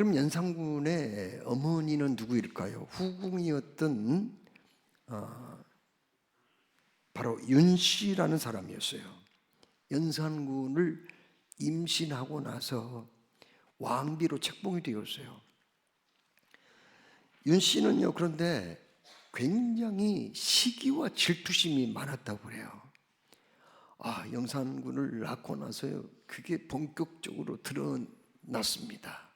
그럼 연산군의 어머니는 누구일까요? 후궁이었던 바로 윤씨라는 사람이었어요. 연산군을 임신하고 나서 왕비로 책봉이 되었어요. 윤씨는요, 그런데 굉장히 시기와 질투심이 많았다고 그래요. 연산군을 낳고 나서요, 그게 본격적으로 드러났습니다.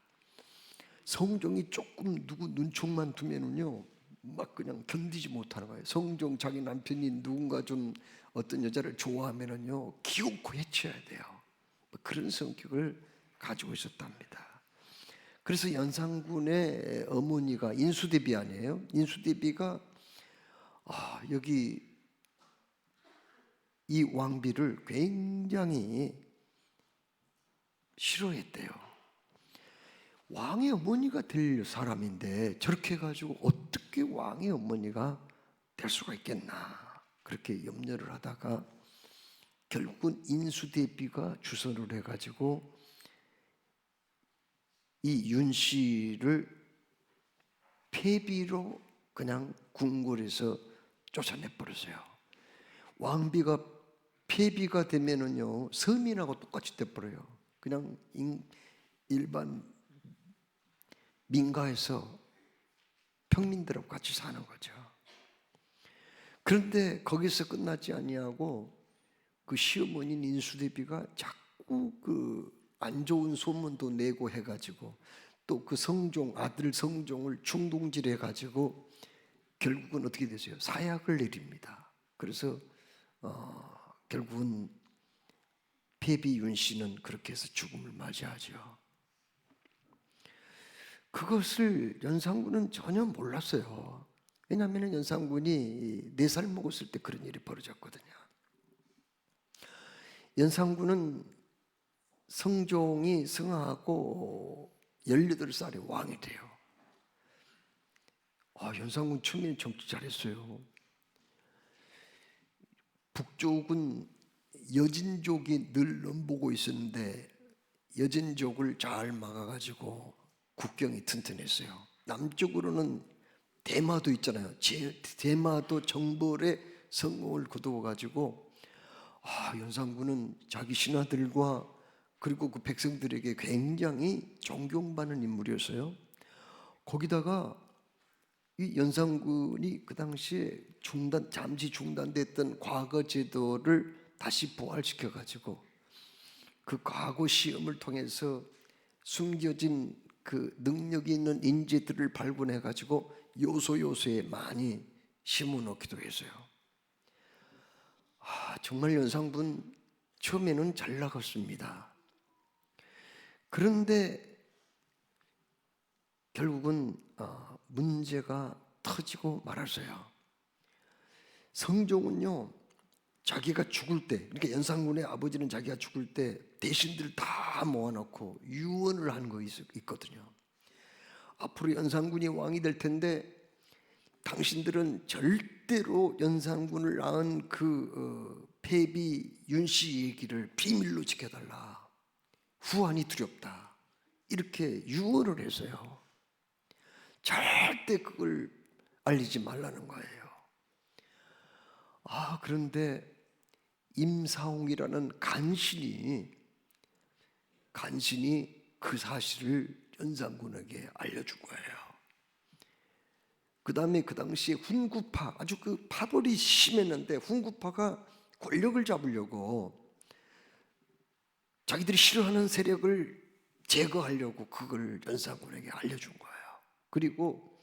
성종이 조금 누구 눈총만 두면은요, 막 그냥 견디지 못하는 거예요. 성종 자기 남편이 누군가 좀 어떤 여자를 좋아하면은요, 기어코 해쳐야 돼요. 그런 성격을 가지고 있었답니다. 그래서 연산군의 어머니가 인수대비 아니에요? 인수대비가 여기 이 왕비를 굉장히 싫어했대요. 왕의 어머니가 될 사람인데 저렇게 해가지고 어떻게 왕의 어머니가 될 수가 있겠나, 그렇게 염려를 하다가 결국은 인수대비가 주선을 해가지고 이 윤씨를 폐비로 그냥 궁궐에서 쫓아내버렸어요. 왕비가 폐비가 되면은요, 서민하고 똑같이 돼버려요. 그냥 일반 민가에서 평민들하고 같이 사는 거죠. 그런데 거기서 끝나지 아니하고 그 시어머니인 인수대비가 자꾸 그 안 좋은 소문도 내고 해가지고 또 그 성종, 아들 성종을 충동질 해가지고 결국은 어떻게 되세요? 사약을 내립니다. 그래서 결국은 폐비 윤씨는 그렇게 해서 죽음을 맞이하죠. 그것을 연산군은 전혀 몰랐어요. 왜냐하면 연산군이 4살 먹었을 때 그런 일이 벌어졌거든요. 연산군은 성종이 승하하고 18살에 왕이 돼요. 연산군 처음에는 정치 잘했어요. 북쪽은 여진족이 늘 넘보고 있었는데 여진족을 잘 막아가지고 국경이 튼튼했어요. 남쪽으로는 대마도 있잖아요. 대마도 정벌에 성공을 거두어가지고 연산군은 자기 신하들과 그리고 그 백성들에게 굉장히 존경받는 인물이었어요. 거기다가 이 연산군이 그 당시에 잠시 중단됐던 과거 제도를 다시 부활시켜가지고 그 과거 시험을 통해서 숨겨진 그 능력이 있는 인재들을 발굴해가지고 요소요소에 많이 심어놓기도 했어요. 정말 연산군 처음에는 잘 나갔습니다. 그런데 결국은 문제가 터지고 말았어요. 성종은요, 자기가 죽을 때, 그러니까 연산군의 아버지는 자기가 죽을 때 대신들 다 모아놓고 유언을 한 거 있거든요. 앞으로 연산군이 왕이 될 텐데 당신들은 절대로 연산군을 낳은 그 폐비 윤씨 얘기를 비밀로 지켜달라. 후환이 두렵다. 이렇게 유언을 했어요. 절대 그걸 알리지 말라는 거예요. 그런데 임사홍이라는 간신이 그 사실을 연산군에게 알려준 거예요. 그 다음에 그 당시에 훈구파, 아주 그 파벌이 심했는데 훈구파가 권력을 잡으려고 자기들이 싫어하는 세력을 제거하려고 그걸 연산군에게 알려준 거예요. 그리고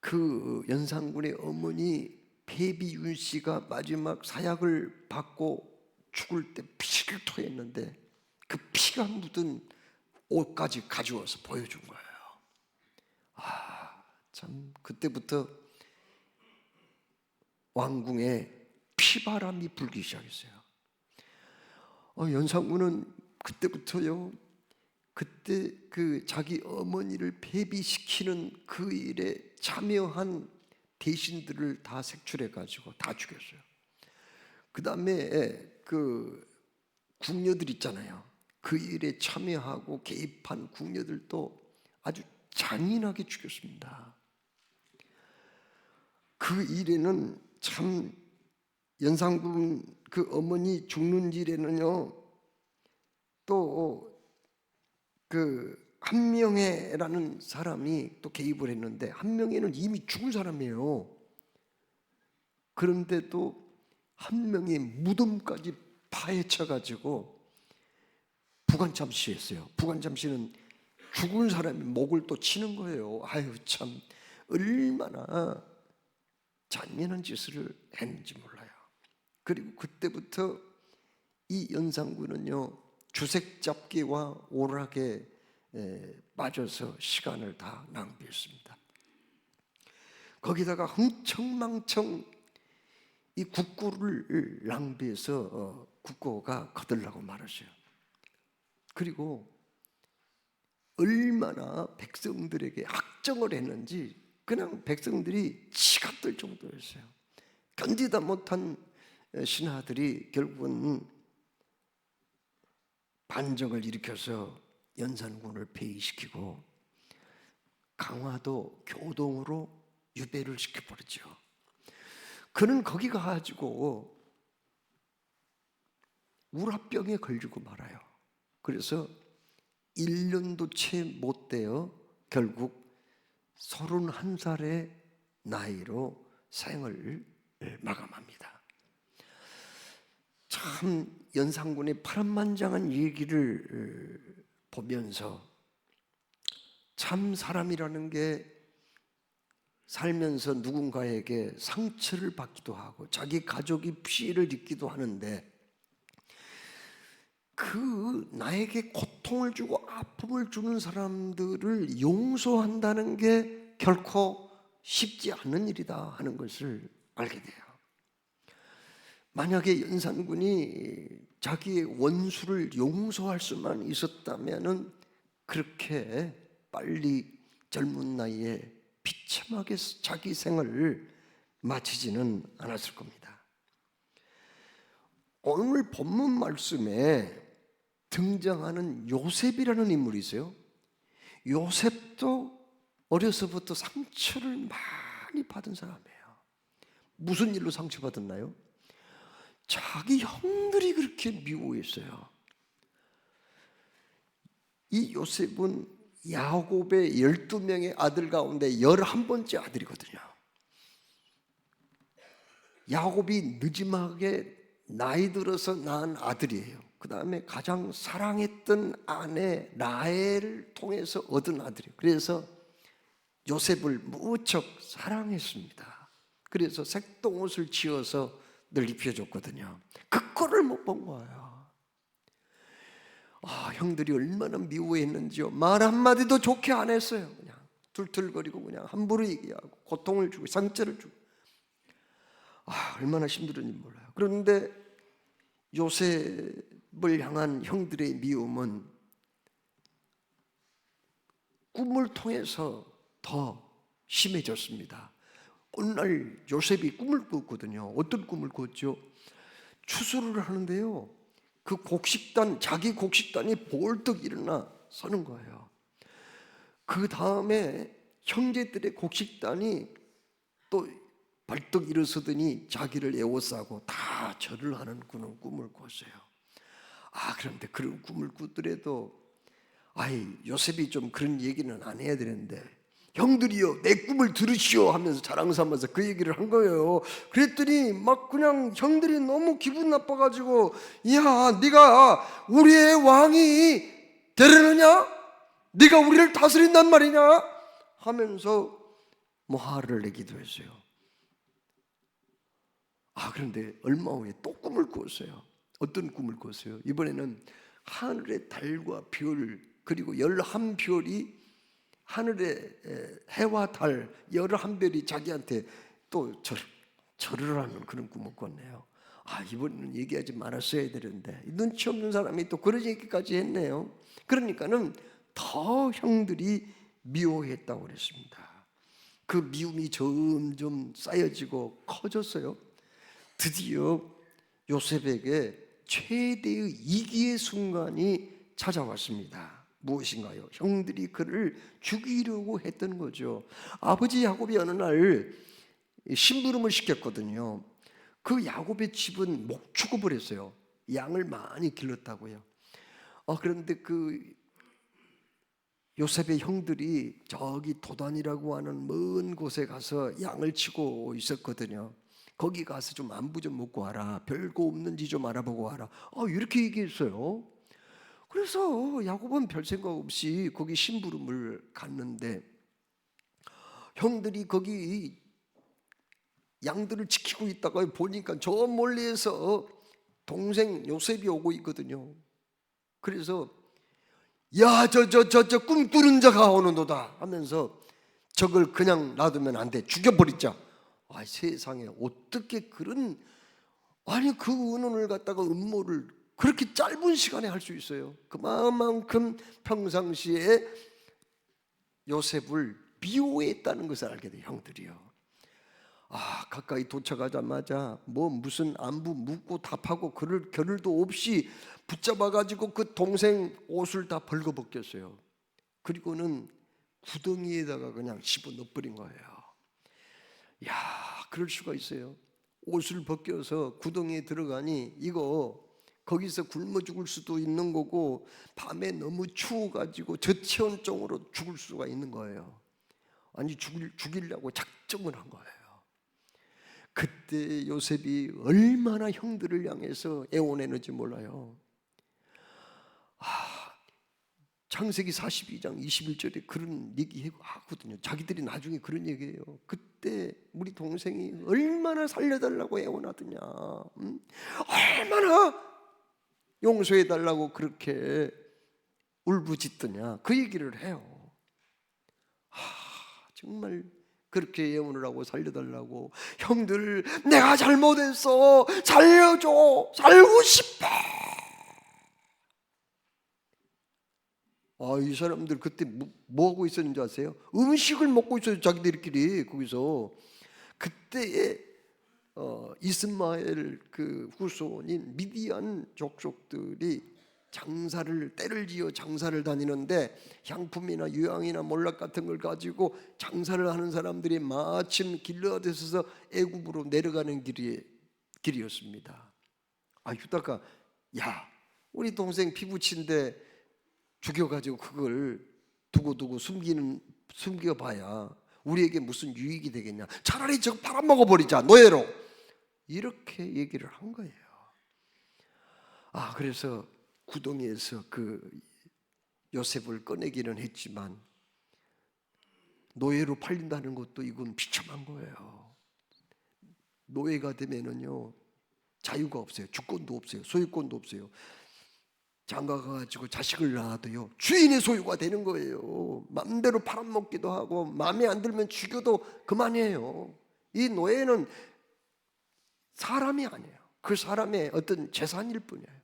그 연산군의 어머니 폐비 윤씨가 마지막 사약을 받고 죽을 때 피를 토했는데 그 피가 묻은 옷까지 가져와서 보여준 거예요. 참 그때부터 왕궁에 피바람이 불기 시작했어요. 연산군은 그때부터요, 그때 그 자기 어머니를 폐비시키는 그 일에 참여한 대신들을 다 색출해가지고 다 죽였어요. 그 다음에 그 궁녀들 있잖아요. 그 일에 참여하고 개입한 궁녀들도 아주 잔인하게 죽였습니다. 그 일에는 참 연산군 그 어머니 죽는 일에는요, 또 그 한명회라는 사람이 또 개입을 했는데, 한명회는 이미 죽은 사람이에요. 그런데도 한명회 무덤까지 파헤쳐가지고 부관참시했어요. 부관참시는 죽은 사람의 목을 또 치는 거예요. 아유, 참 얼마나 잔인한 짓을 했는지 몰라요. 그리고 그때부터 이 연산군은요, 주색 잡기와 오락에 빠져서 시간을 다 낭비했습니다. 거기다가 흥청망청 이 국고를 낭비해서 국고가 거들라고 말하죠. 그리고 얼마나 백성들에게 학정을 했는지 그냥 백성들이 치가 뜰 정도였어요. 견디다 못한 신하들이 결국은 반정을 일으켜서 연산군을 폐위시키고 강화도 교동으로 유배를 시켜버렸죠. 그는 거기 가가지고 우라병에 걸리고 말아요. 그래서 1년도 채 못 되어 결국 31살의 나이로 생을 마감합니다. 참 연산군의 파란만장한 얘기를 보면서 참 사람이라는 게 살면서 누군가에게 상처를 받기도 하고 자기 가족이 피해를 입기도 하는데, 그 나에게 고통을 주고 아픔을 주는 사람들을 용서한다는 게 결코 쉽지 않은 일이다 하는 것을 알게 돼요. 만약에 연산군이 자기의 원수를 용서할 수만 있었다면 그렇게 빨리 젊은 나이에 비참하게 자기 생을 마치지는 않았을 겁니다. 오늘 본문 말씀에 등장하는 요셉이라는 인물이 있어요. 요셉도 어려서부터 상처를 많이 받은 사람이에요. 무슨 일로 상처받았나요? 자기 형들이 그렇게 미워했어요. 이 요셉은 야곱의 12명의 아들 가운데 11번째 아들이거든요. 야곱이 늦지막하게 나이 들어서 낳은 아들이에요. 그 다음에 가장 사랑했던 아내 라헬을 통해서 얻은 아들이에요. 그래서 요셉을 무척 사랑했습니다. 그래서 색동옷을 지어서 늘 입혀줬거든요. 그 꼴을 못 본 거예요. 형들이 얼마나 미워했는지요. 말 한마디도 좋게 안 했어요. 그냥 툴툴거리고 그냥 함부로 얘기하고 고통을 주고 상처를 주고 얼마나 힘들었는지 몰라요. 그런데 요셉을 향한 형들의 미움은 꿈을 통해서 더 심해졌습니다. 어느 날 요셉이 꿈을 꿨거든요. 어떤 꿈을 꿨죠? 추수를 하는데요, 그 곡식단, 자기 곡식단이 벌떡 일어나 서는 거예요. 그 다음에 형제들의 곡식단이 또 벌떡 일어서더니 자기를 에워싸고 다 절을 하는 그런 꿈을 꿨어요. 그런데 그런 꿈을 꾸더라도 요셉이 좀 그런 얘기는 안 해야 되는데, 형들이요 내 꿈을 들으시오 하면서 자랑 삼아서 그 얘기를 한 거예요. 그랬더니 막 그냥 형들이 너무 기분 나빠가지고, 야 네가 우리의 왕이 되려느냐? 네가 우리를 다스린단 말이냐? 하면서 화를 내기도 했어요. 그런데 얼마 후에 또 꿈을 꾸었어요. 어떤 꿈을 꿨어요? 이번에는 하늘의 달과 별, 그리고 11별이 하늘의 해와 달 11별이 자기한테 또 절을 하는 그런 꿈을 꿨네요. 이번에는 얘기하지 말았어야 되는데, 눈치 없는 사람이 또 그런 얘기까지 했네요. 그러니까는 더 형들이 미워했다고 그랬습니다. 그 미움이 점점 쌓여지고 커졌어요. 드디어 요셉에게 최대의 위기의 순간이 찾아왔습니다. 무엇인가요? 형들이 그를 죽이려고 했던 거죠. 아버지 야곱이 어느 날 심부름을 시켰거든요. 그 야곱의 집은 목축업을 했어요. 양을 많이 길렀다고요. 그런데 그 요셉의 형들이 저기 도단이라고 하는 먼 곳에 가서 양을 치고 있었거든요. 거기 가서 좀 안부 좀 묻고 와라. 별거 없는지 좀 알아보고 와라. 이렇게 얘기했어요. 그래서 야곱은 별 생각 없이 거기 심부름을 갔는데 형들이 거기 양들을 지키고 있다가 보니까 저 멀리에서 동생 요셉이 오고 있거든요. 그래서 야, 저 꿈꾸는 자가 오는도다 하면서 저걸 그냥 놔두면 안 돼. 죽여버리자. 세상에 어떻게 그런 그 은혼을 갖다가 음모를 그렇게 짧은 시간에 할 수 있어요. 그만큼 평상시에 요셉을 미워했다는 것을 알게 돼요. 형들이요. 가까이 도착하자마자 무슨 안부 묻고 답하고 그럴 겨를도 없이 붙잡아가지고 그 동생 옷을 다 벌거벗겼어요. 그리고는 구덩이에다가 그냥 집어넣어버린 거예요. 야, 그럴 수가 있어요. 옷을 벗겨서 구덩이에 들어가니 이거 거기서 굶어 죽을 수도 있는 거고 밤에 너무 추워가지고 저체온증으로 죽을 수가 있는 거예요. 죽이려고 작정을 한 거예요. 그때 요셉이 얼마나 형들을 향해서 애원했는지 몰라요. 창세기 42장 21절에 그런 얘기 하거든요. 자기들이 나중에 그런 얘기해요. 그때 우리 동생이 얼마나 살려달라고 애원하더냐, 얼마나 용서해달라고 그렇게 울부짖더냐, 그 얘기를 해요. 정말 그렇게 애원을 하고 살려달라고, 형들 내가 잘못했어, 살려줘, 살고 싶어. 이 사람들 그때 뭐 하고 있었는지 아세요? 음식을 먹고 있어요. 자기들끼리 거기서. 그때에 이스마엘 그 후손인 미디안 족속들이 때를 지어 장사를 다니는데 향품이나 유향이나 몰락 같은 걸 가지고 장사를 하는 사람들이 마침 길르앗에서 애굽으로 내려가는 길이었습니다. 유다가 우리 동생 피부친데 죽여가지고 그걸 두고두고 숨겨봐야 우리에게 무슨 유익이 되겠냐, 차라리 저거 팔아먹어버리자, 노예로. 이렇게 얘기를 한 거예요. 그래서 구덩이에서 그 요셉을 꺼내기는 했지만 노예로 팔린다는 것도 이건 비참한 거예요. 노예가 되면은요 자유가 없어요. 주권도 없어요. 소유권도 없어요. 장가가가지고 자식을 낳아도요 주인의 소유가 되는 거예요. 마음대로 팔아먹기도 하고 마음에 안 들면 죽여도 그만이에요. 이 노예는 사람이 아니에요. 그 사람의 어떤 재산일 뿐이에요.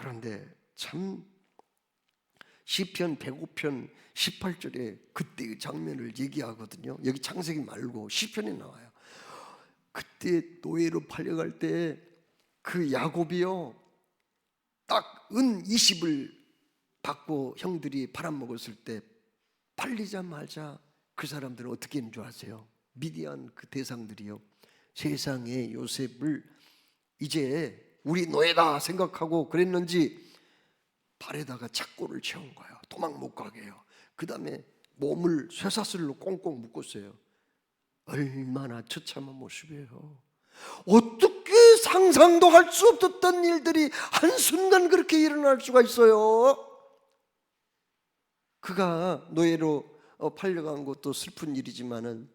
그런데 참 시편 105편 18절에 그때의 장면을 얘기하거든요. 여기 창세기 말고 시편에 나와요. 그때 노예로 팔려갈 때 그 야곱이요 딱 은 20을 받고 형들이 팔아먹었을 때 팔리자마자 그 사람들은 어떻게 했는 줄 아세요? 미디안 그 대상들이요 세상에 요셉을 이제 우리 노예다 생각하고 그랬는지 발에다가 착고를 채운 거예요. 도망 못 가게 해요. 그 다음에 몸을 쇠사슬로 꽁꽁 묶었어요. 얼마나 처참한 모습이에요. 어떻게 상상도 할 수 없었던 일들이 한순간 그렇게 일어날 수가 있어요. 그가 노예로 팔려간 것도 슬픈 일이지만은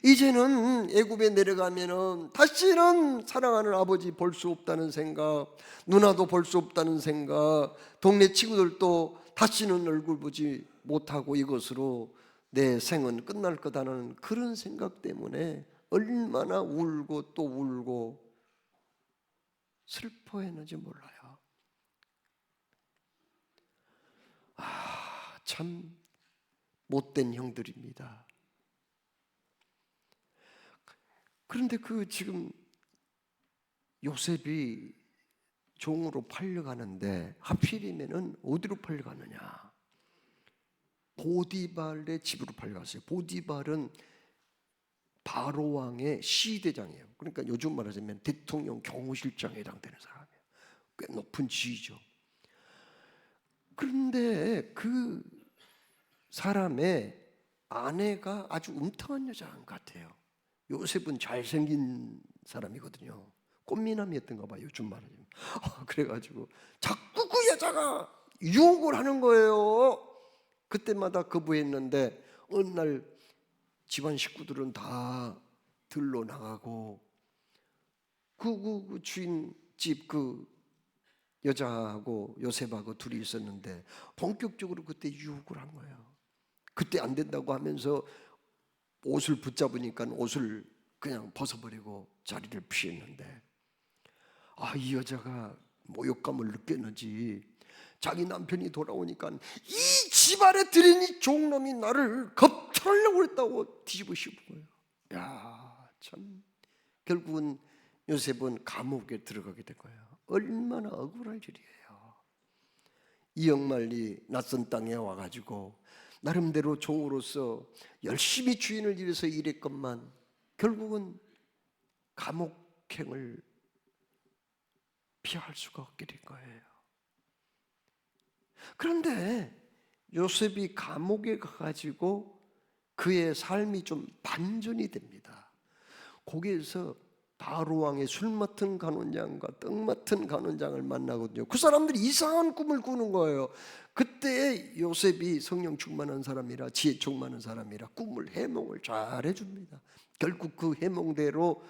이제는 애굽에 내려가면은 다시는 사랑하는 아버지 볼 수 없다는 생각, 누나도 볼 수 없다는 생각, 동네 친구들도 다시는 얼굴 보지 못하고 이것으로 내 생은 끝날 거다는 그런 생각 때문에 얼마나 울고 또 울고 슬퍼했는지 몰라요. 참 못된 형들입니다. 그런데 지금 요셉이 종으로 팔려가는데 하필이면은 어디로 팔려가느냐? 보디발의 집으로 팔려갔어요. 보디발은 바로 왕의 시대장이에요. 그러니까 요즘 말하자면 대통령 경호실장에 해당되는 사람이에요. 꽤 높은 지위죠. 그런데 그 사람의 아내가 아주 웅탕한 여자 같아요. 요셉은 잘생긴 사람이거든요. 꽃미남이었던가 봐요, 요즘 말하자면. 그래가지고 자꾸 그 여자가 유혹을 하는 거예요. 그때마다 거부했는데 어느 날 집안 식구들은 다 들러 나가고 그 주인 집 그 여자하고 요셉하고 둘이 있었는데 본격적으로 그때 유혹을 한 거예요. 그때 안 된다고 하면서 옷을 붙잡으니까 옷을 그냥 벗어버리고 자리를 피했는데, 이 여자가 모욕감을 느꼈는지 자기 남편이 돌아오니까 이 집안에 들인 이 종놈이 나를 겁탈려고 했다고 뒤집어 씌운 거예요. 야, 참. 결국은 요셉은 감옥에 들어가게 된 거예요. 얼마나 억울할 일이에요. 이역만리 낯선 땅에 와가지고 나름대로 종으로서 열심히 주인을 위해서 일했건만 결국은 감옥행을 피할 수가 없게 된 거예요. 그런데 요셉이 감옥에 가가지고 그의 삶이 좀 반전이 됩니다. 거기에서 바로 왕의 술 맡은 간원장과 떡 맡은 간원장을 만나거든요. 그 사람들이 이상한 꿈을 꾸는 거예요. 그때 요셉이 성령 충만한 사람이라, 지혜 충만한 사람이라 꿈을 해몽을 잘 해줍니다. 결국 그 해몽대로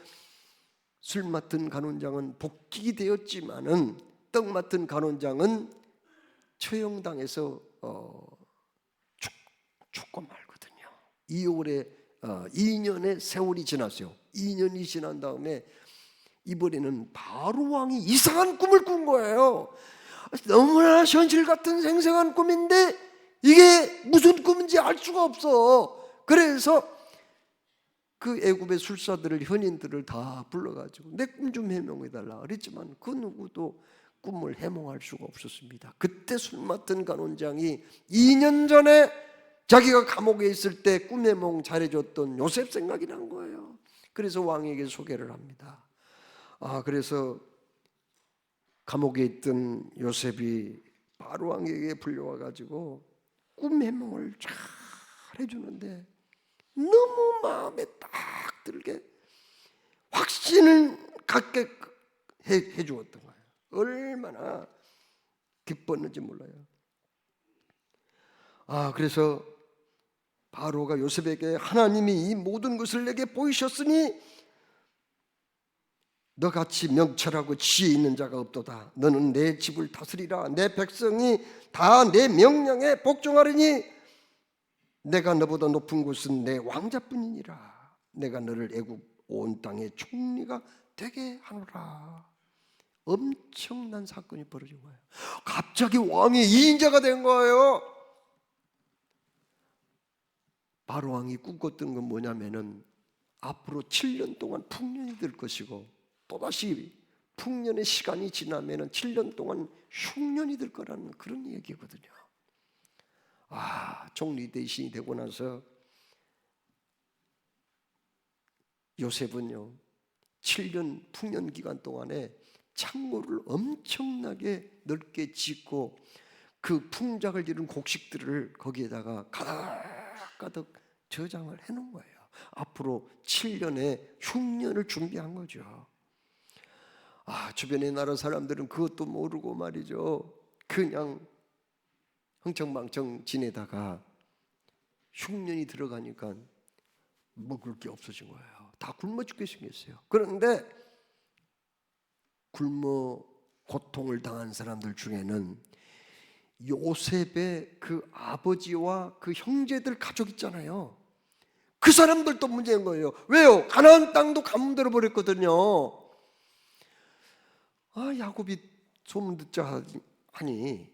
술 맡은 간원장은 복직이 되었지만은 떡 맡은 간원장은 처형당해서 죽고 말거든요. 2년의 세월이 지났어요. 2년이 지난 다음에 이번에는 바로 왕이 이상한 꿈을 꾼 거예요. 너무나 현실 같은 생생한 꿈인데 이게 무슨 꿈인지 알 수가 없어. 그래서 그 애굽의 술사들을, 현인들을 다 불러가지고 내 꿈 좀 해명해달라 그랬지만 그 누구도 꿈을 해몽할 수가 없었습니다. 그때 술 맡은 간원장이 2년 전에 자기가 감옥에 있을 때 꿈 해몽 잘해줬던 요셉 생각이 난 거예요. 그래서 왕에게 소개를 합니다. 그래서 감옥에 있던 요셉이 바로 왕에게 불려와가지고 꿈 해몽을 잘 해주는데 너무 마음에 딱 들게 확신을 갖게 해주었던 거예요. 얼마나 기뻤는지 몰라요. 그래서 바로가 요셉에게 하나님이 이 모든 것을 내게 보이셨으니 너같이 명철하고 지혜 있는 자가 없도다. 너는 내 집을 다스리라. 내 백성이 다 내 명령에 복종하리니 내가 너보다 높은 곳은 내 왕자뿐이니라. 내가 너를 애굽 온 땅의 총리가 되게 하노라. 엄청난 사건이 벌어진 거예요. 갑자기 왕이 2인자가 된 거예요. 바로 왕이 꿈꿨던 건 뭐냐면은 앞으로 7년 동안 풍년이 될 것이고 또다시 풍년의 시간이 지나면은 7년 동안 흉년이 될 거라는 그런 얘기거든요. 총리 대신이 되고 나서 요셉은요 7년 풍년 기간 동안에 창고를 엄청나게 넓게 짓고 그 풍작을 이룬 곡식들을 거기에다가 가득 저장을 해놓은 거예요. 앞으로 7년의 흉년을 준비한 거죠. 주변의 나라 사람들은 그것도 모르고 말이죠. 그냥 흥청망청 지내다가 흉년이 들어가니까 먹을 게 없어진 거예요. 다 굶어 죽게 생겼어요. 그런데 굶어 고통을 당한 사람들 중에는 요셉의 그 아버지와 그 형제들 가족 있잖아요. 그 사람들도 문제인 거예요. 왜요? 가나안 땅도 가뭄들어 버렸거든요. 야곱이 소문 듣자 하니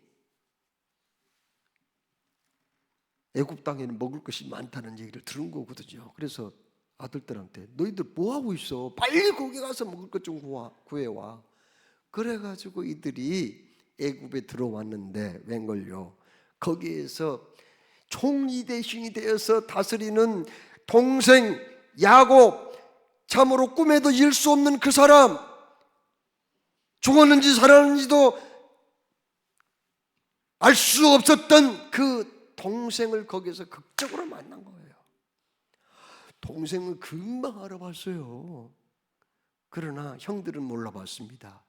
애굽 땅에는 먹을 것이 많다는 얘기를 들은 거거든요. 그래서 아들들한테 너희들 뭐 하고 있어? 빨리 거기 가서 먹을 것 좀 구해와. 그래가지고 이들이 애굽에 들어왔는데 웬걸요, 거기에서 총리 대신이 되어서 다스리는 동생 야곱, 참으로 꿈에도 일 수 없는 그 사람, 죽었는지 살았는지도 알 수 없었던 그 동생을 거기서 극적으로 만난 거예요. 동생은 금방 알아봤어요. 그러나 형들은 몰라봤습니다.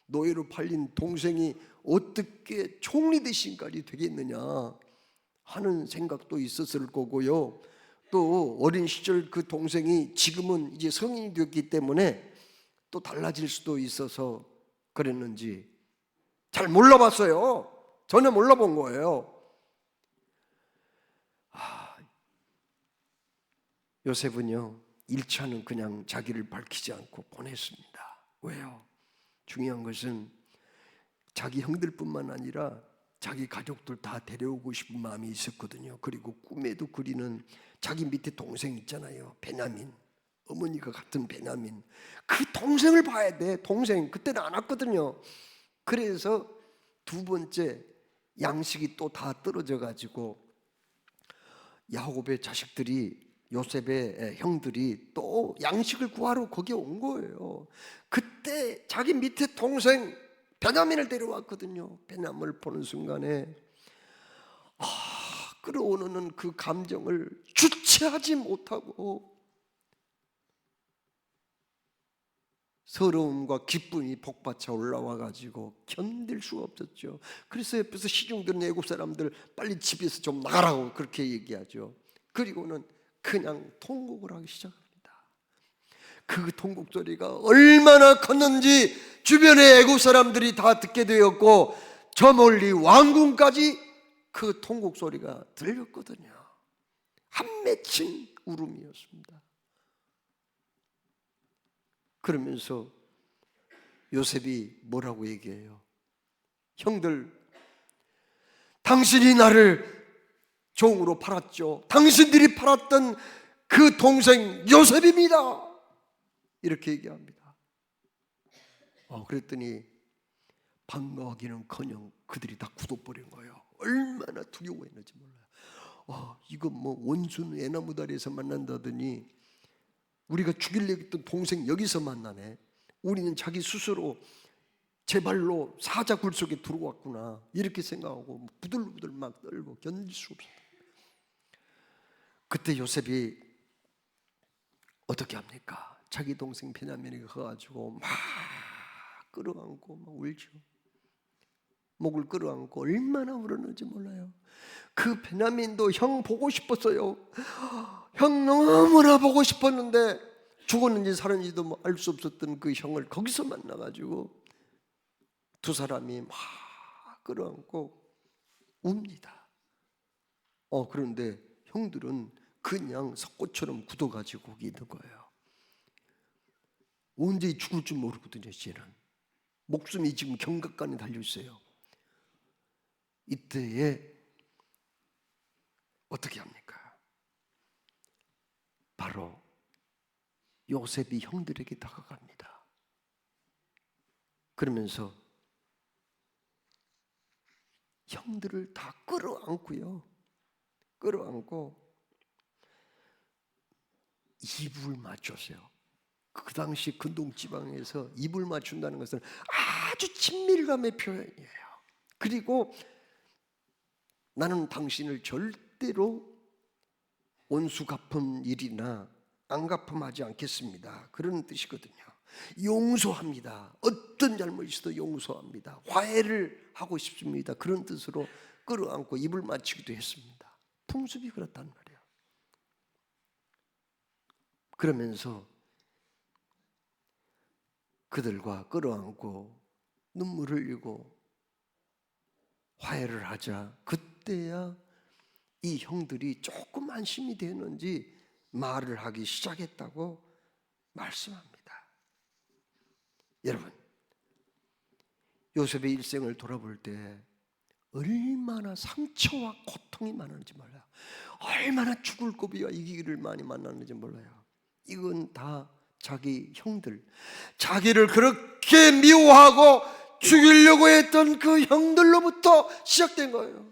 노예로 팔린 동생이 어떻게 총리 대신까지 되겠느냐 하는 생각도 있었을 거고요. 또 어린 시절 그 동생이 지금은 이제 성인이 되었기 때문에 또 달라질 수도 있어서 그랬는지 잘 몰라봤어요. 전혀 몰라본 거예요. 요셉은요, 1차는 그냥 자기를 밝히지 않고 보냈습니다. 왜요? 중요한 것은 자기 형들뿐만 아니라 자기 가족들 다 데려오고 싶은 마음이 있었거든요. 그리고 꿈에도 그리는 자기 밑에 동생 있잖아요, 베냐민, 어머니가 같은 베냐민, 그 동생을 봐야 돼. 동생 그때는 안 왔거든요. 그래서 두 번째 양식이 또 다 떨어져 가지고 야곱의 자식들이, 요셉의 형들이 또 양식을 구하러 거기에 온 거예요. 그때 자기 밑에 동생 베냐민을 데려왔거든요. 베냐민을 보는 순간에 끌어오는 그 감정을 주체하지 못하고 서러움과 기쁨이 복받쳐 올라와 가지고 견딜 수가 없었죠. 그래서 옆에서 시중들 애국 사람들 빨리 집에서 좀 나가라고 그렇게 얘기하죠. 그리고는 그냥 통곡을 하기 시작합니다. 그 통곡 소리가 얼마나 컸는지 주변의 애국 사람들이 다 듣게 되었고 저 멀리 왕궁까지 그 통곡 소리가 들렸거든요. 한 맺힌 울음이었습니다. 그러면서 요셉이 뭐라고 얘기해요? 형들, 당신이 나를 종으로 팔았죠. 당신들이 팔았던 그 동생 요셉입니다. 이렇게 얘기합니다. 그랬더니 반가워하기는커녕 그들이 다 굳어버린 거예요. 얼마나 두려워했는지 몰라요. 이거 뭐 원수는 애나무다리에서 만난다더니 우리가 죽이려고 했던 동생 여기서 만나네. 우리는 자기 스스로 제 발로 사자 굴 속에 들어왔구나 이렇게 생각하고 부들부들 막 떨고 견딜 수 없었다. 그때 요셉이 어떻게 합니까? 자기 동생 베냐민이 가가지고 막 끌어안고 막 울죠. 목을 끌어안고 얼마나 울었는지 몰라요. 그 베냐민도 형 보고 싶었어요. 형 너무나 보고 싶었는데 죽었는지 살았는지도 알 수 없었던 그 형을 거기서 만나가지고 두 사람이 막 끌어안고 웁니다. 그런데 형들은 그냥 석고처럼 굳어가지고 거기 있는 거예요. 언제 죽을 줄 모르거든요. 쟤는 목숨이 지금 경각간에 달려있어요. 이때에 어떻게 합니까? 바로 요셉이 형들에게 다가갑니다. 그러면서 형들을 다 끌어안고요. 끌어안고 입을 맞췄어요. 그 당시 근동지방에서 입을 맞춘다는 것은 아주 친밀감의 표현이에요. 그리고 나는 당신을 절대로 원수 갚은 일이나 안 갚음하지 않겠습니다. 그런 뜻이거든요. 용서합니다. 어떤 잘못이 있어도 용서합니다. 화해를 하고 싶습니다. 그런 뜻으로 끌어안고 입을 맞추기도 했습니다. 풍습이 그렇단 말이에요. 그러면서 그들과 끌어안고 눈물 흘리고 화해를 하자. 그때야 이 형들이 조금 안심이 되는지 말을 하기 시작했다고 말씀합니다. 여러분, 요셉의 일생을 돌아볼 때 얼마나 상처와 고통이 많았는지 몰라요. 얼마나 죽을 고비와 이기기를 많이 만났는지 몰라요. 이건 다 자기 형들, 자기를 그렇게 미워하고 죽이려고 했던 그 형들로부터 시작된 거예요.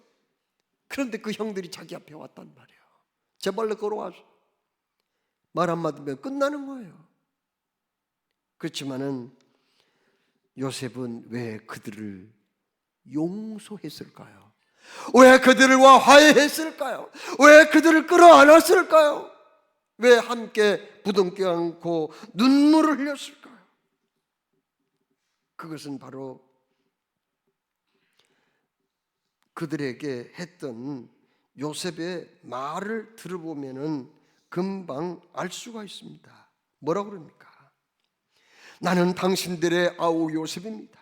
그런데 그 형들이 자기 앞에 왔단 말이에요. 제발로 걸어와서 말 한마디면 끝나는 거예요. 그렇지만은 요셉은 왜 그들을 용서했을까요? 왜 그들과 화해했을까요? 왜 그들을 끌어안았을까요? 왜 함께 부둥켜 안고 눈물을 흘렸을까요? 그것은 바로 그들에게 했던 요셉의 말을 들어보면은 금방 알 수가 있습니다. 뭐라고 그럽니까? 나는 당신들의 아우 요셉입니다.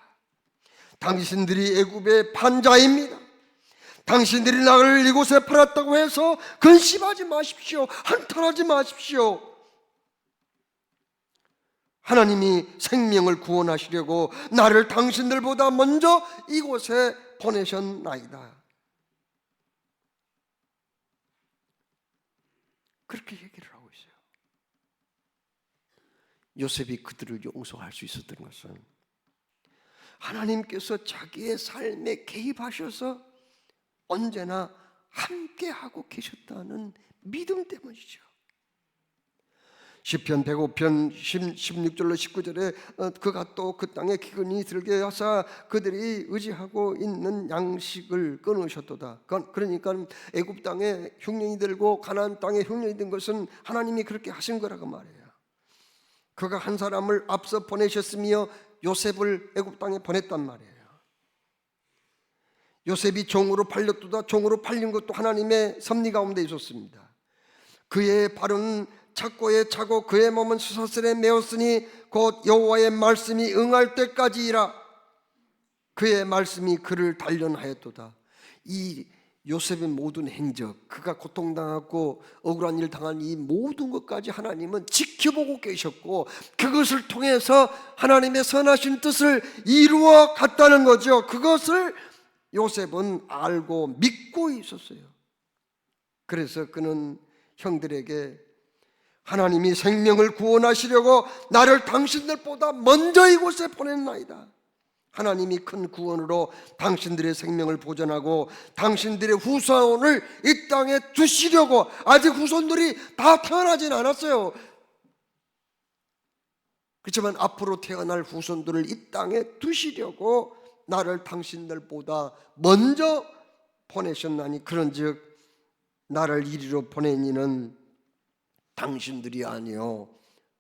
당신들이 애굽의 판자입니다. 당신들이 나를 이곳에 팔았다고 해서 근심하지 마십시오. 한탄하지 마십시오. 하나님이 생명을 구원하시려고 나를 당신들보다 먼저 이곳에 보내셨나이다. 그렇게 얘기를 하고 있어요. 요셉이 그들을 용서할 수 있었던 것은 하나님께서 자기의 삶에 개입하셔서 언제나 함께하고 계셨다는 믿음 때문이죠. 시편 105편 16절로 19절에 그가 또 그 땅에 기근이 들게 하사 그들이 의지하고 있는 양식을 끊으셨도다. 그러니까 애굽 땅에 흉년이 들고 가나안 땅에 흉년이 든 것은 하나님이 그렇게 하신 거라고 말해요. 그가 한 사람을 앞서 보내셨으며 요셉을 애굽 땅에 보냈단 말이에요. 요셉이 종으로 팔렸도다. 종으로 팔린 것도 하나님의 섭리 가운데 있었습니다. 그의 발은 착고에 차고 그의 몸은 수사슬에 메었으니 곧 여호와의 말씀이 응할 때까지이라. 그의 말씀이 그를 단련하였도다. 이 요셉의 모든 행적, 그가 고통당하고 억울한 일 당한 이 모든 것까지 하나님은 지켜보고 계셨고 그것을 통해서 하나님의 선하신 뜻을 이루어 갔다는 거죠. 그것을 요셉은 알고 믿고 있었어요. 그래서 그는 형들에게 하나님이 생명을 구원하시려고 나를 당신들보다 먼저 이곳에 보냈나이다. 하나님이 큰 구원으로 당신들의 생명을 보존하고 당신들의 후손을 이 땅에 두시려고, 아직 후손들이 다 태어나진 않았어요. 그렇지만 앞으로 태어날 후손들을 이 땅에 두시려고 나를 당신들보다 먼저 보내셨나니 그런즉 나를 이리로 보낸 이는 당신들이 아니요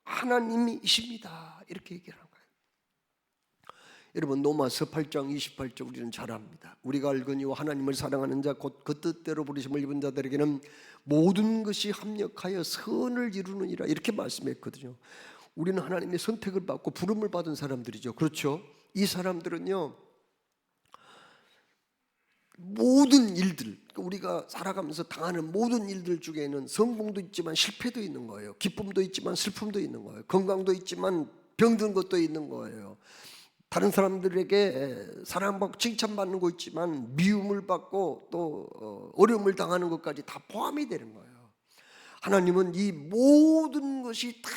하나님이십니다. 이렇게 얘기를 한 거예요. 여러분, 로마서 8장 28절 우리는 잘 압니다. 우리가 알거니와 하나님을 사랑하는 자 곧 그 뜻대로 부르심을 입은 자들에게는 모든 것이 합력하여 선을 이루느니라, 이렇게 말씀했거든요. 우리는 하나님의 선택을 받고 부름을 받은 사람들이죠. 그렇죠? 이 사람들은요, 모든 일들, 우리가 살아가면서 당하는 모든 일들 중에는 성공도 있지만 실패도 있는 거예요. 기쁨도 있지만 슬픔도 있는 거예요. 건강도 있지만 병든 것도 있는 거예요. 다른 사람들에게 사랑받고 칭찬받는 거 있지만 미움을 받고 또 어려움을 당하는 것까지 다 포함이 되는 거예요. 하나님은 이 모든 것이 다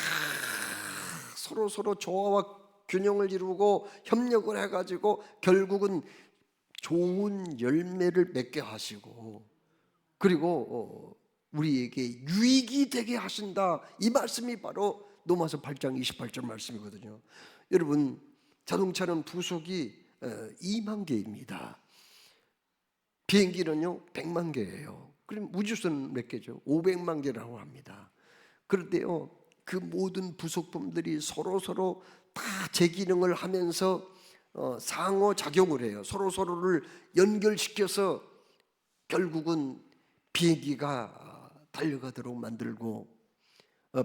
서로 조화와 균형을 이루고 협력을 해가지고 결국은 좋은 열매를 맺게 하시고, 그리고 우리에게 유익이 되게 하신다. 이 말씀이 바로 로마서 8장 28절 말씀이거든요. 여러분, 자동차는 부속이 2만 개입니다. 비행기는요 100만 개예요. 그럼 우주선은 몇 개죠? 500만 개라고 합니다. 그런데요, 그 모든 부속품들이 서로 다 제 기능을 하면서 상호작용을 해요. 서로를 연결시켜서 결국은 비행기가 달려가도록 만들고,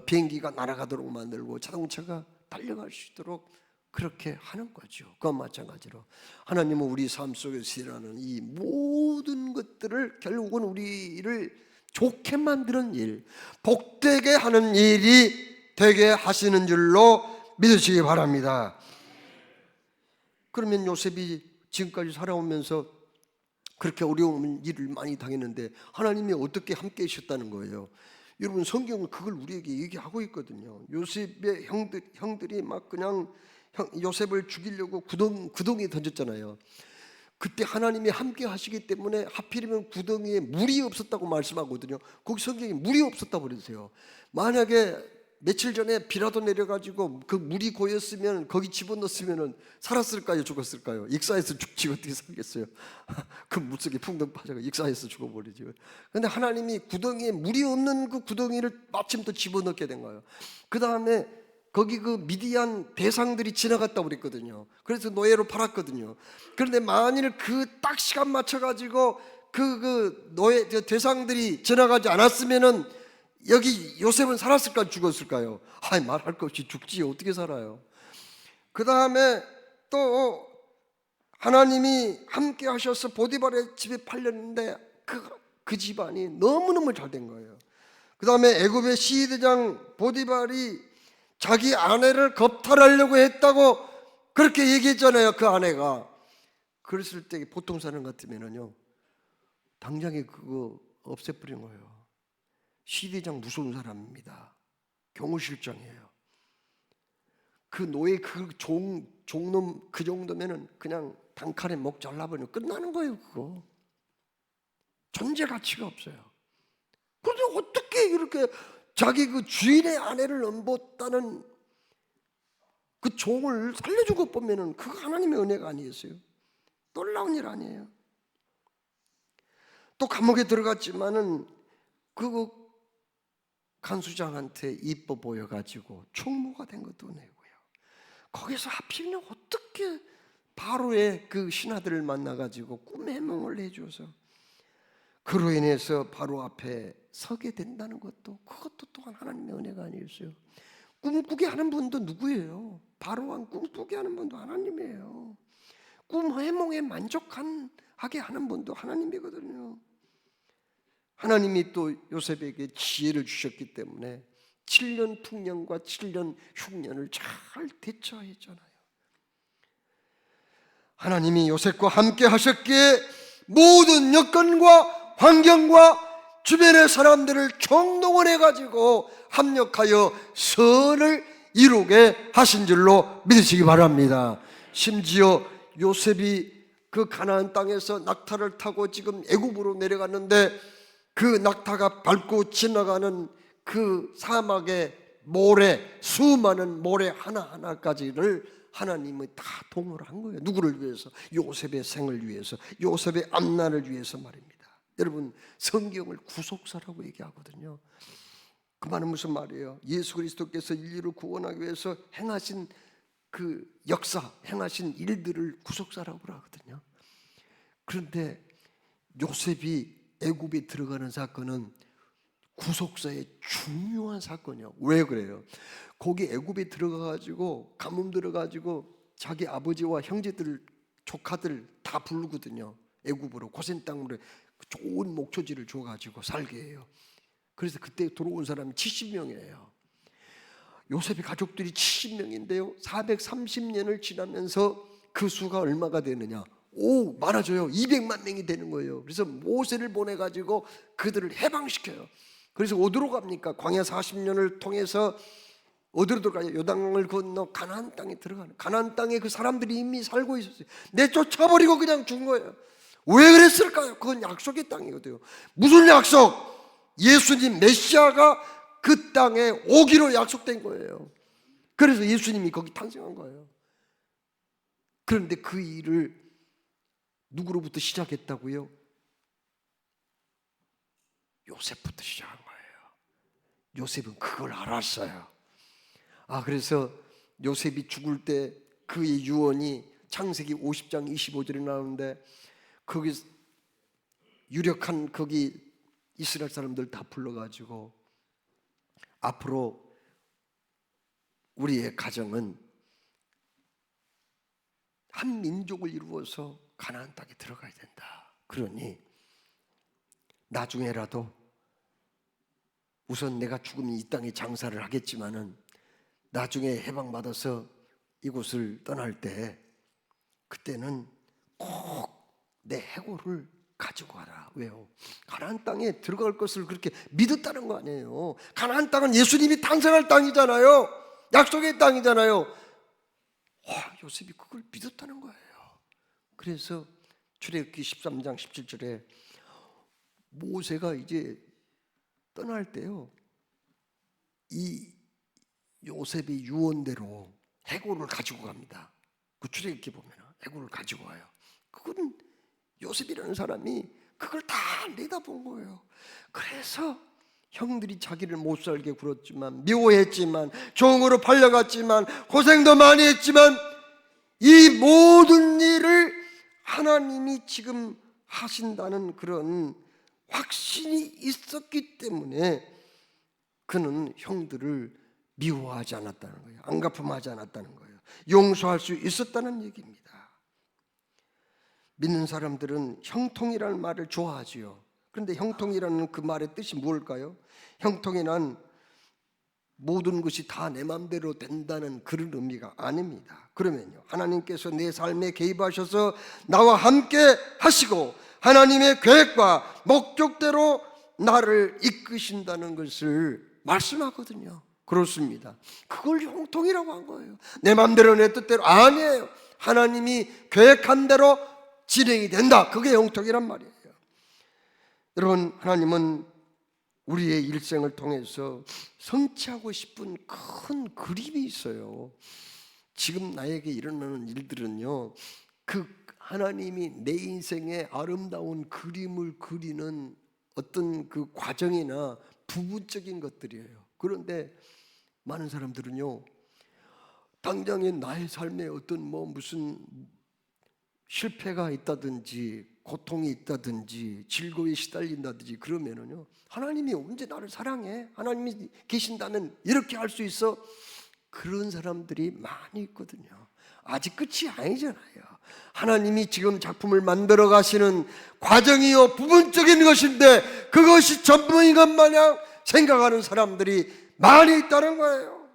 비행기가 날아가도록 만들고, 자동차가 달려갈 수 있도록 그렇게 하는 거죠. 그와 마찬가지로 하나님은 우리 삶 속에서 일하는 이 모든 것들을 결국은 우리를 좋게 만드는 일, 복되게 하는 일이 되게 하시는 줄로 믿으시기 바랍니다. 그러면 요셉이 지금까지 살아오면서 그렇게 어려운 일을 많이 당했는데 하나님이 어떻게 함께 하셨다는 거예요? 여러분 성경은 그걸 우리에게 얘기하고 있거든요. 요셉의 형들이 막 그냥 요셉을 죽이려고 구덩이에 던졌잖아요. 그때 하나님이 함께 하시기 때문에 하필이면 구덩이에 물이 없었다고 말씀하거든요. 거기 성경에 물이 없었다고 그러세요. 만약에 며칠 전에 비라도 내려가지고 그 물이 고였으면 거기 집어넣었으면 살았을까요? 죽었을까요? 익사해서 죽지 어떻게 살겠어요? 그 물속에 풍덩 빠져가 익사해서 죽어버리지. 그런데 하나님이 구덩이에 물이 없는 그 구덩이를 마침 또 집어넣게 된 거예요. 그 다음에 거기 그 미디안 대상들이 지나갔다고 그랬거든요. 그래서 노예로 팔았거든요. 그런데 만일 그 딱 시간 맞춰가지고 그 노예 대상들이 지나가지 않았으면은 여기 요셉은 살았을까요? 죽었을까요? 말할 것 없이 죽지 어떻게 살아요? 그 다음에 또 하나님이 함께 하셔서 보디발의 집에 팔렸는데 그 집안이 너무너무 잘 된 거예요. 그 다음에 애굽의 시대장 보디발이 자기 아내를 겁탈하려고 했다고 그렇게 얘기했잖아요. 그 아내가. 그랬을 때 보통 사람 같으면요 당장에 그거 없애버린 거예요. 시대장 무서운 사람입니다. 경호실장이에요. 그 노예 그 종놈 그 정도면은 그냥 단칼에 목 잘라버리면 끝나는 거예요. 그거 존재 가치가 없어요. 그런데 어떻게 이렇게 자기 그 주인의 아내를 넘봤다는 그 종을 살려준 것 보면은 그거 하나님의 은혜가 아니었어요? 놀라운 일 아니에요? 또 감옥에 들어갔지만은 그 간수장한테 이뻐 보여가지고 총무가 된 것도 은혜고요. 거기서 하필이면 어떻게 바로의 그 신하들을 만나가지고 꿈의 해몽을 해줘서 그로 인해서 바로 앞에 서게 된다는 것도 그것도 또한 하나님의 은혜가 아니었어요? 꿈꾸게 하는 분도 누구예요? 바로왕 꿈꾸게 하는 분도 하나님이에요. 꿈 해몽에 만족하게 하는 분도 하나님이거든요. 하나님이 또 요셉에게 지혜를 주셨기 때문에 7년 풍년과 7년 흉년을 잘 대처했잖아요. 하나님이 요셉과 함께 하셨기에 모든 여건과 환경과 주변의 사람들을 총동원해가지고 합력하여 선을 이루게 하신 줄로 믿으시기 바랍니다. 심지어 요셉이 그 가나안 땅에서 낙타를 타고 지금 애굽으로 내려갔는데 그 낙타가 밟고 지나가는 그 사막의 모래, 수많은 모래 하나하나까지를 하나님이 다 동원을 한 거예요. 누구를 위해서? 요셉의 생을 위해서, 요셉의 앞날을 위해서 말입니다. 여러분, 성경을 구속사라고 얘기하거든요. 그 말은 무슨 말이에요? 예수 그리스도께서 인류를 구원하기 위해서 행하신 그 역사, 행하신 일들을 구속사라고 하거든요. 그런데 요셉이 애굽에 들어가는 사건은 구속사의 중요한 사건이에요. 왜 그래요? 거기 애굽에 들어가가지고 가뭄 들어가지고 자기 아버지와 형제들, 조카들 다 부르거든요. 애굽으로 고센 땅으로 좋은 목초지를 줘가지고 살게 해요. 그래서 그때 들어온 사람이 70명이에요. 요셉의 가족들이 70명인데요 430년을 지나면서 그 수가 얼마가 되느냐? 많아져요. 200만 명이 되는 거예요. 그래서 모세를 보내가지고 그들을 해방시켜요. 그래서 어디로 갑니까? 광야 40년을 통해서 어디로 들어가요? 요단강을 건너 가나안 땅에 들어가는, 가나안 땅에 그 사람들이 이미 살고 있었어요. 내쫓아버리고 그냥 준 거예요. 왜 그랬을까요? 그건 약속의 땅이거든요. 무슨 약속? 예수님 메시아가 그 땅에 오기로 약속된 거예요. 그래서 예수님이 거기 탄생한 거예요. 그런데 그 일을 누구로부터 시작했다고요? 요셉부터 시작한 거예요. 요셉은 그걸 알았어요. 그래서 요셉이 죽을 때 그의 유언이 창세기 50장 25절에 나오는데 거기 유력한 거기 이스라엘 사람들 다 불러가지고 앞으로 우리의 가정은 한 민족을 이루어서 가나안 땅에 들어가야 된다. 그러니 나중에라도 우선 내가 죽으면 이 땅에 장사를 하겠지만은 나중에 해방받아서 이곳을 떠날 때 그때는 꼭 내 해골을 가지고 와라. 왜요? 가나안 땅에 들어갈 것을 그렇게 믿었다는 거 아니에요. 가나안 땅은 예수님이 탄생할 땅이잖아요. 약속의 땅이잖아요. 요셉이 그걸 믿었다는 거예요. 그래서 출애굽기 13장 17절에 모세가 이제 떠날 때요, 이 요셉의 유언대로 해골을 가지고 갑니다. 그 출애굽기 보면 해골을 가지고 와요. 그건 요셉이라는 사람이 그걸 다 내다본 거예요. 그래서 형들이 자기를 못 살게 굴었지만, 미워했지만, 종으로 팔려갔지만, 고생도 많이 했지만, 이 모든 일을 하나님이 지금 하신다는 그런 확신이 있었기 때문에 그는 형들을 미워하지 않았다는 거예요. 안갚음하지 않았다는 거예요. 용서할 수 있었다는 얘기입니다. 믿는 사람들은 형통이라는 말을 좋아하지요. 그런데 형통이라는 그 말의 뜻이 무엇일까요? 형통이란 모든 것이 다 내 마음대로 된다는 그런 의미가 아닙니다. 그러면요, 하나님께서 내 삶에 개입하셔서 나와 함께 하시고 하나님의 계획과 목적대로 나를 이끄신다는 것을 말씀하거든요. 그렇습니다. 그걸 형통이라고 한 거예요. 내 마음대로 내 뜻대로 아니에요. 하나님이 계획한 대로 진행이 된다. 그게 형통이란 말이에요. 여러분, 하나님은 우리의 일생을 통해서 성취하고 싶은 큰 그림이 있어요. 지금 나에게 일어나는 일들은요, 그 하나님이 내 인생의 아름다운 그림을 그리는 어떤 그 과정이나 부분적인 것들이에요. 그런데 많은 사람들은요, 당장에 나의 삶에 어떤 무슨 실패가 있다든지 고통이 있다든지 즐거움에 시달린다든지 그러면은요, 하나님이 언제 나를 사랑해? 하나님이 계신다면 이렇게 할 수 있어? 그런 사람들이 많이 있거든요. 아직 끝이 아니잖아요. 하나님이 지금 작품을 만들어 가시는 과정이요, 부분적인 것인데 그것이 전부인 것 마냥 생각하는 사람들이 많이 있다는 거예요.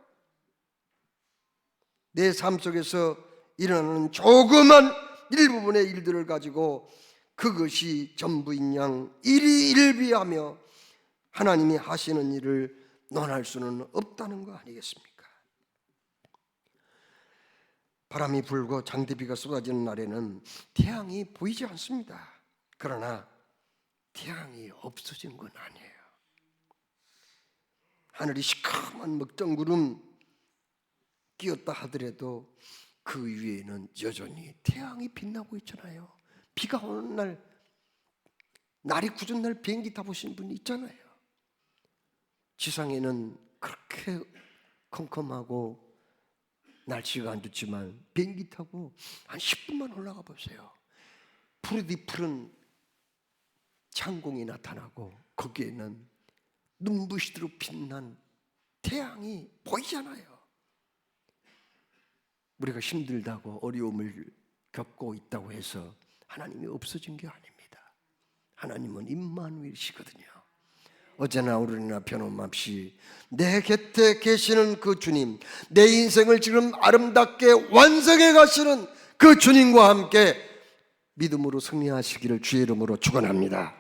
내 삶 속에서 일어나는 조그만 일부분의 일들을 가지고 그것이 전부인 양 일희일비하며 하나님이 하시는 일을 논할 수는 없다는 거 아니겠습니까? 바람이 불고 장대비가 쏟아지는 날에는 태양이 보이지 않습니다. 그러나 태양이 없어진 건 아니에요. 하늘이 시커먼 먹정구름 끼었다 하더라도 그 위에는 여전히 태양이 빛나고 있잖아요. 비가 오는 날, 날이 굳은 날 비행기 타보신 분이 있잖아요. 지상에는 그렇게 컴컴하고 날씨가 안 좋지만 비행기 타고 한 10분만 올라가 보세요. 푸르디푸른 창공이 나타나고 거기에는 눈부시도록 빛난 태양이 보이잖아요. 우리가 힘들다고 어려움을 겪고 있다고 해서 하나님이 없어진 게 아닙니다. 하나님은 임마누엘이시거든요. 어제나 오늘이나 변함없이 내 곁에 계시는 그 주님, 내 인생을 지금 아름답게 완성해 가시는 그 주님과 함께 믿음으로 승리하시기를 주의 이름으로 축원합니다.